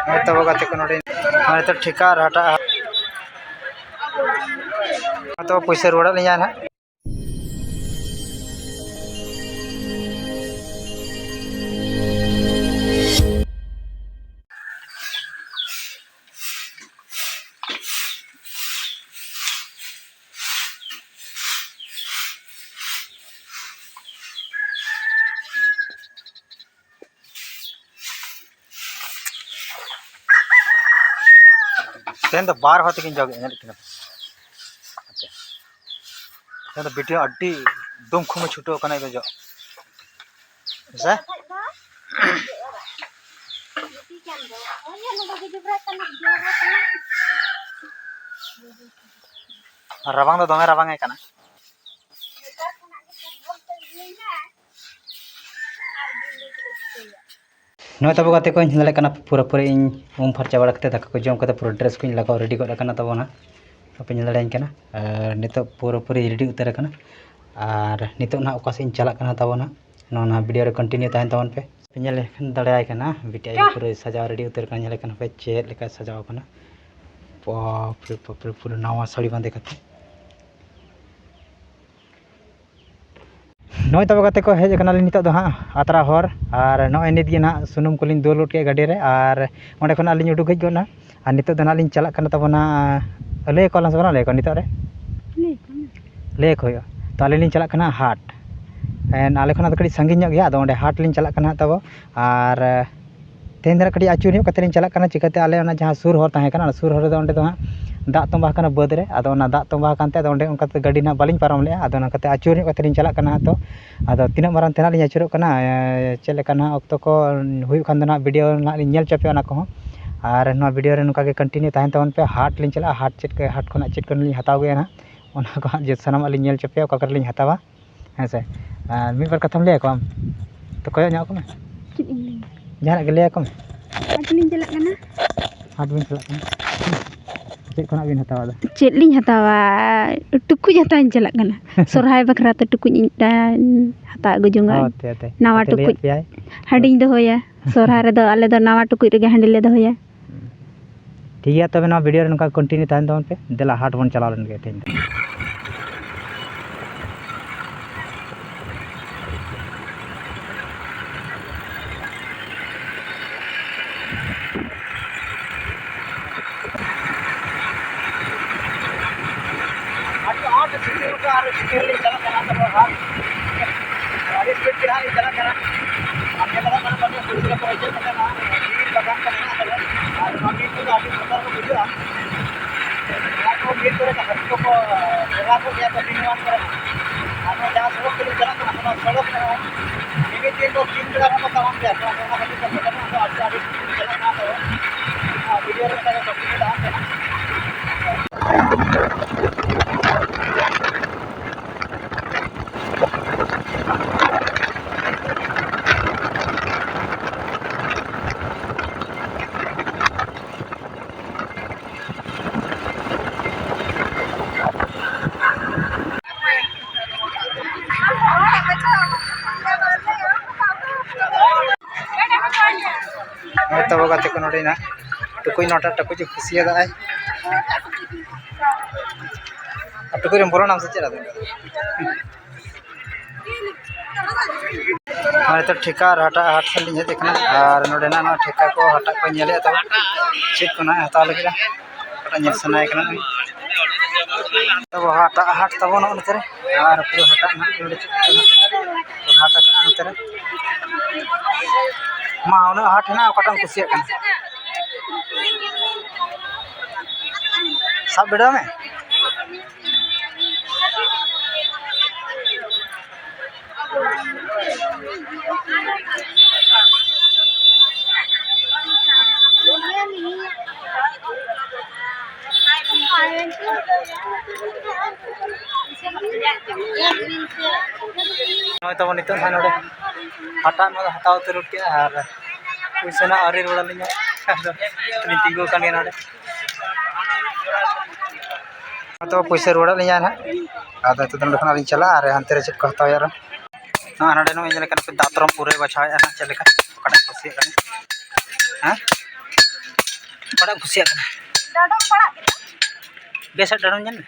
तब गाते को नोडे तो ठेका हटा तो पैसा रुआड़ा लिया ना तेन तो बार होते किन जगह तेन तो वीडियो अड्डी दुम खुम छुटो कना जो रबांग दो दमे रबांग कना नय तब गाते को दाड़े कना पूरा पूरा इन उम फरचा बड़ा कते दाका को जम कते पूरा ड्रेस को लगाव रेडी गड कना तबना अपे दाड़े कना नितो पूरा पूरी रेडी उतर कना और नितो ना ओका से चला कना तबना ना वीडियो रे कंटिन्यू ताहन तबन पे पेले दाड़े कना बिटिया पूरा सजाव रेडी उतर कना नेले कना पे चेत लेका सजाव कना बाप रे पूरा नवा साड़ी बांधे कते नय तब गाते को हेज कना नितो दो हाँ आतरा हर और नय नित गे ना सुनुम को दुल उठ के गाड़ी रे और ओंडे खन आलिन उडुक हेज गना और नितो दो ना लिन चला कना तबना लय को लस बना लय को नितो रे लय को तो आले लिन चला कना हाट एन आले खना कड़ी संगिन गया तो ओंडे हाट लिन चला कना तब और तेन दरा कड़ी आचुर कते लिन चला कना चिकाते आले ओना जहां सुर हर ताहे कना सुर हर दो ओंडे दो हाँ दाग तोंबा कना बद रे आदो ओना दाग तोंबा कानते आदो ओंडे ओनकाते गाड़ी ना बालिन पारम ले आदो ओना कते आचुर कते लिन चला कना तो आदो तिना मारान तेना लिन आचुर कना चेले कना ऑक्टो को हुई खान दो ना वीडियो ना लिन नेल चपे ओना को और ना वीडियो रे नुका के कंटिन्यू ताहन तबन पे हाट लिन चला हाट चेट के हाट खना चेट लिन हताव गया ना ओना को जे सनाम लिन नेल चपे ओका कर लिन हतावा हैं से मी बार कथम ले को तो कोय न्या को में जहां के ले को में हाट लिन चला कना हाट बिन चला कना चेक खना बिन हतावा दा चेक लिन हतावा टुकुज हताइन चला कना सोरहाय बखरा ते टुकुज हता अगु जोंगा नवा टुकुज हडिन दोया सोरहाय रे दो आले दो नवा टुकुज रे हंडी ले दोया ठीक है तबे ना वीडियो रे नुका कंटिन्यू ताहन तबन पे देला हाट बन चला लन के तेन तब गाते को नोडे ना टुकुई नोटा टुकुई खुशिया दा टुकुई रे बोलो नाम से चला माने तो ठेका हटा हाट से लिन हेज कना और नोडे ना ठेका को हटा को नेले तब चेक को ना हता लगे हटा नेल सनाय कना तब हटा हाट तब न उनकरे और पूरा हटा ना नोडे चेक कना तो हटा कना उनकरे मा उना हाट ना कटन खुशिया कना सब बेड़ा में नय तब नितो ना नोडे हटा ना हताव तुरुट के और पैसा ना अरे रोड़ा लिया तिंगो कान ना तो पैसा रोड़ा लिया ना आदा तो दंड खना चला और हानते रे चेक को हताव यार ना नडे नो इले कन दातरम पूरे बछाय ना चले का कटा खुशी कन हां ᱚᱠᱟᱴᱟᱜ ᱠᱩᱥᱤᱭᱟᱜ ᱠᱟᱱᱟ ᱵᱮᱥᱟᱜ ᱰᱟᱲᱚᱢ ᱧᱮᱞ ᱢᱮ